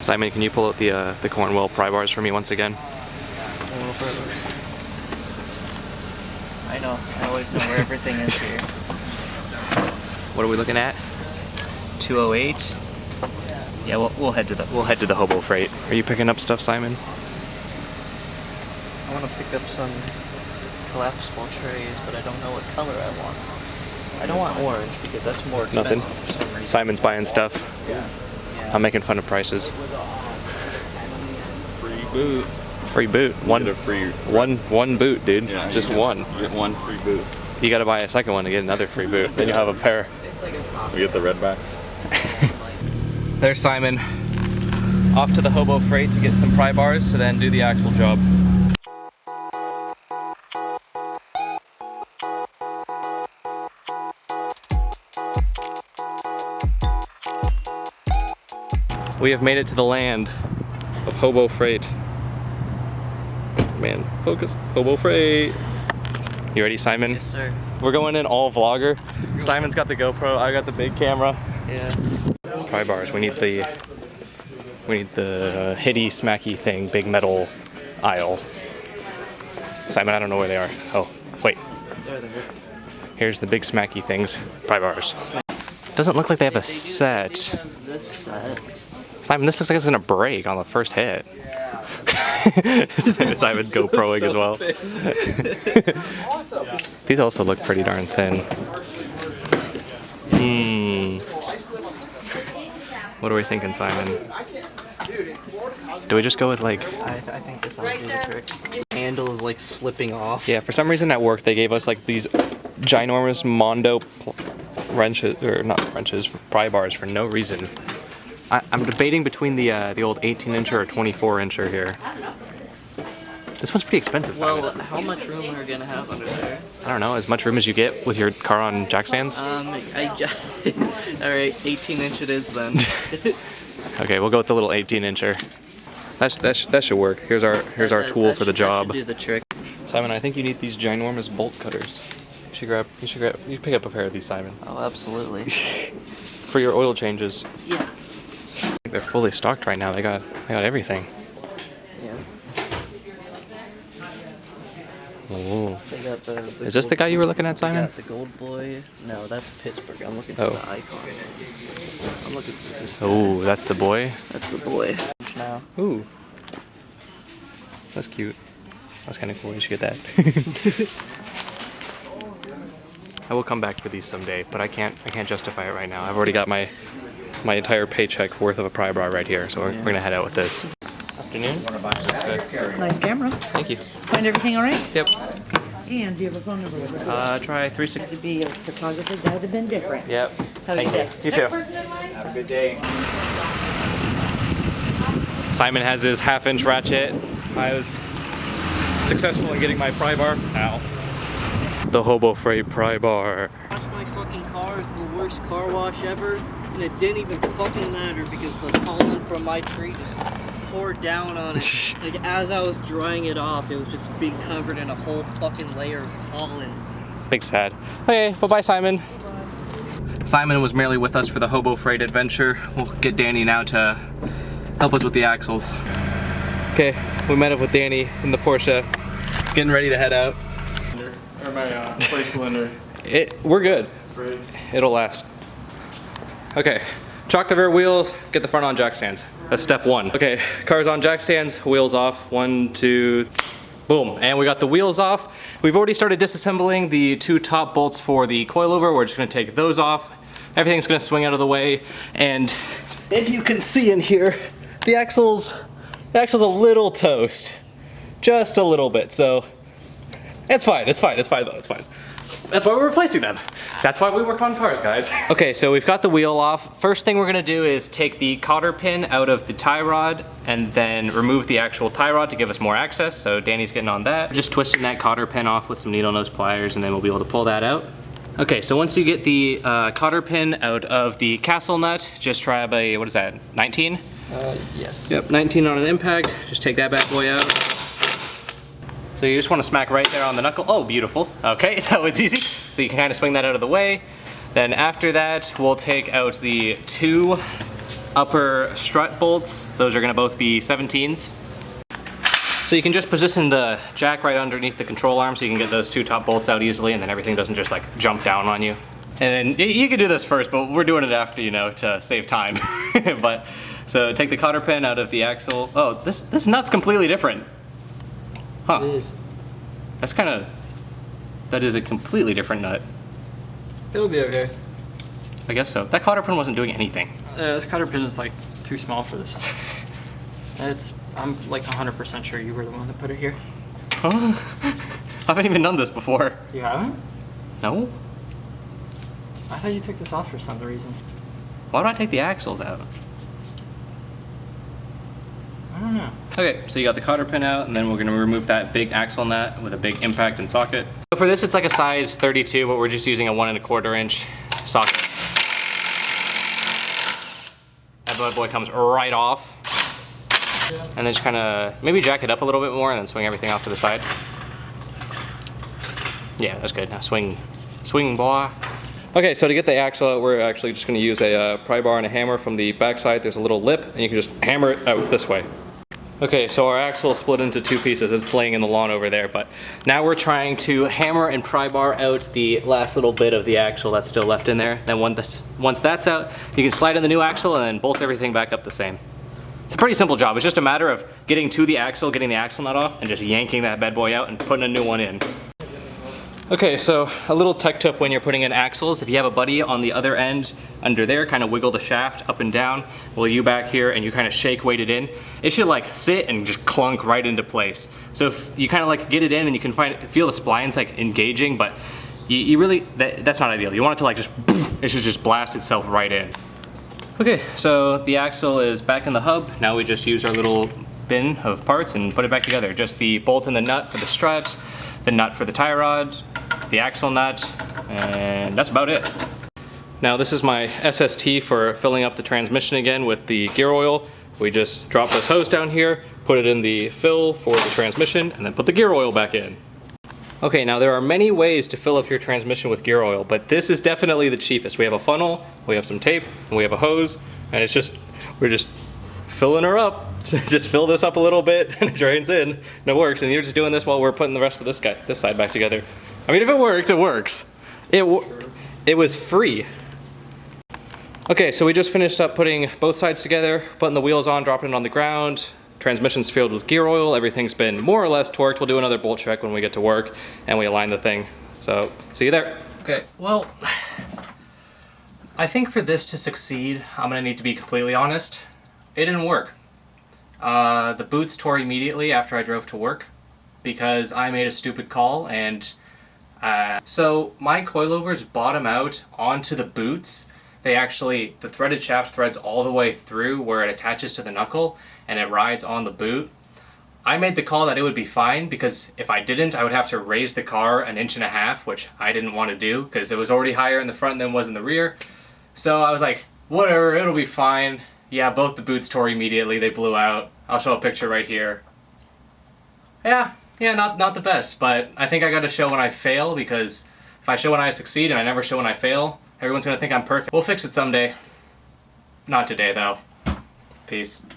Simon, can you pull out the Cornwell pry bars for me once again? I know. I always know where everything is here. What are we looking at? 208. Yeah, we'll head to the Hobo Freight. Are you picking up stuff, Simon? I want to pick up some collapsible trays, but I don't know what color I want. I don't want orange because that's more expensive for some reason. Simon's buying stuff. Yeah. I'm making fun of prices. Free boot. Free boot. One boot, dude. Yeah, just one. Get one free boot. You gotta buy a second one to get another free boot. Then you'll have a pair. We get the red backs. There's Simon. Off to the Hobo Freight to get some pry bars to then do the actual job. We have made it to the land of Hobo Freight. Man, focus. Hobo Freight. You ready, Simon? Yes, sir. We're going in all vlogger. Simon's got the GoPro, I got the big camera. Yeah. Pry bars. We need the hitty smacky thing, big metal aisle. Simon, I don't know where they are. Oh, wait. There. Here's the big smacky things. Pry bars. Doesn't look like they have a set. This set. Simon, this looks like it's gonna break on the first hit. Simon GoProing as well. These also look pretty darn thin. What are we thinking, Simon? Do we just go with like... I think this will do the trick. Handle is like slipping off. Yeah, for some reason at work they gave us like these ginormous Mondo wrenches, or not wrenches, pry bars for no reason. I'm debating between the old 18-incher or 24-incher here. This one's pretty expensive, Simon. Well, how much room are we gonna have under there? I don't know, as much room as you get with your car on jack stands? Alright, 18-inch it is then. Okay, we'll go with the little 18-incher. That should work. Here's our tool for the job. That should do the trick. Simon, I think you need these ginormous bolt cutters. You pick up a pair of these, Simon. Oh, absolutely. For your oil changes. Yeah. They're fully stocked right now. They got everything. Yeah. Oh. They got the Is this the guy you were looking at, Simon? Got the Gold Boy. No, that's Pittsburgh. I'm looking for the icon. I'm looking for this. Oh, that's the boy? That's the boy. Now. Ooh. That's cute. That's kind of cool. You should get that. I will come back for these someday, but I can't justify it right now. I've already got my entire paycheck worth of a pry bar right here, so we're gonna head out with this. Afternoon. Nice camera. Thank you. Find everything all right? Yep. And do you have a phone number with it? Try 360. To be a photographer, that would have been different. Yep. Have a good day. You too. Have a good day. Simon has his half-inch ratchet. I was successful in getting my pry bar. Ow. The Hobo Freight pry bar. Wash my fucking car. It's the worst car wash ever, and it didn't even fucking matter because the pollen from my tree just poured down on it. Like as I was drying it off, it was just being covered in a whole fucking layer of pollen. Big sad. Okay, bye-bye, Simon. Simon was merely with us for the Hobo Freight adventure. We'll get Danny now to help us with the axles. Okay, we met up with Danny in the Porsche, getting ready to head out. Or my play cylinder. We're good. It'll last. Okay, chalk the rear wheels, get the front on jack stands. That's step one. Okay, car's on jack stands, wheels off. 1, 2, boom. And we got the wheels off. We've already started disassembling the 2 top bolts for the coilover. We're just gonna take those off. Everything's gonna swing out of the way. And if you can see in here, the axle's a little toast. Just a little bit, so it's fine though, it's fine. That's why we're replacing them. That's why we work on cars, guys. Okay, so we've got the wheel off. First thing we're gonna do is take the cotter pin out of the tie rod and then remove the actual tie rod to give us more access. So Danny's getting on that. Just twisting that cotter pin off with some needle nose pliers and then we'll be able to pull that out. Okay, so once you get the cotter pin out of the castle nut, just try a, what is that, 19? Yes. Yep, 19 on an impact. Just take that bad boy out. So you just want to smack right there on the knuckle. Oh, beautiful. Okay, that was easy. So you can kind of swing that out of the way. Then after that, we'll take out the 2 upper strut bolts, those are gonna both be 17s. So you can just position the jack right underneath the control arm so you can get those two top bolts out easily and then everything doesn't just like jump down on you. And then you can do this first, but we're doing it after, you know, to save time. But so take the cotter pin out of the axle. Oh, this nut's completely different. Huh. It is. That is a completely different nut. It'll be okay. I guess so. That cotter pin wasn't doing anything. This cotter pin is like too small for this. I'm like 100% sure you were the one that put it here. Oh, I haven't even done this before. You haven't? No? I thought you took this off for some reason. Why would I take the axles out? I don't know. Okay, so you got the cotter pin out, and then we're gonna remove that big axle nut with a big impact and socket. So for this, it's like a size 32, but we're just using a 1 1/4 inch socket. That bad boy comes right off. And then just kinda, maybe jack it up a little bit more and then swing everything off to the side. Yeah, that's good. Now swing, boy. Okay, so to get the axle out, we're actually just gonna use a pry bar and a hammer from the backside. There's a little lip, and you can just hammer it out this way. Okay, so our axle is split into 2 pieces. It's laying in the lawn over there, but now we're trying to hammer and pry bar out the last little bit of the axle that's still left in there. Then once that's out, you can slide in the new axle and then bolt everything back up the same. It's a pretty simple job. It's just a matter of getting to the axle, getting the axle nut off, and just yanking that bad boy out and putting a new one in. Okay, so a little tech tip when you're putting in axles, if you have a buddy on the other end under there, kind of wiggle the shaft up and down, while you back here and you kind of shake weight it in, it should like sit and just clunk right into place. So if you kind of like get it in and you can feel the splines like engaging, but you really, that's not ideal. You want it to like just, it should just blast itself right in. Okay, so the axle is back in the hub. Now we just use our little bin of parts and put it back together. Just the bolt and the nut for the strut, the nut for the tie rod, the axle nut, and that's about it. Now this is my SST for filling up the transmission again with the gear oil. We just drop this hose down here, put it in the fill for the transmission, and then put the gear oil back in. Okay, now there are many ways to fill up your transmission with gear oil, but this is definitely the cheapest. We have a funnel, we have some tape, and we have a hose, and we're just filling her up. Just fill this up a little bit, and it drains in, and it works. And you're just doing this while we're putting the rest of this side back together. I mean, if it works, it works. It was free. Okay, so we just finished up putting both sides together, putting the wheels on, dropping it on the ground. Transmission's filled with gear oil. Everything's been more or less torqued. We'll do another bolt check when we get to work and we align the thing. So, see you there. Okay, well, I think for this to succeed, I'm gonna need to be completely honest. It didn't work. The boots tore immediately after I drove to work because I made a stupid call, and so my coilovers bottom out onto the boots. The threaded shaft threads all the way through where it attaches to the knuckle and it rides on the boot. I made the call that it would be fine because if I didn't, I would have to raise the car 1.5 inches, which I didn't want to do because it was already higher in the front than it was in the rear. So I was like, whatever, it'll be fine. Yeah, both the boots tore immediately, they blew out. I'll show a picture right here. Yeah, not the best, but I think I gotta show when I fail, because if I show when I succeed and I never show when I fail, everyone's gonna think I'm perfect. We'll fix it someday. Not today though. Peace.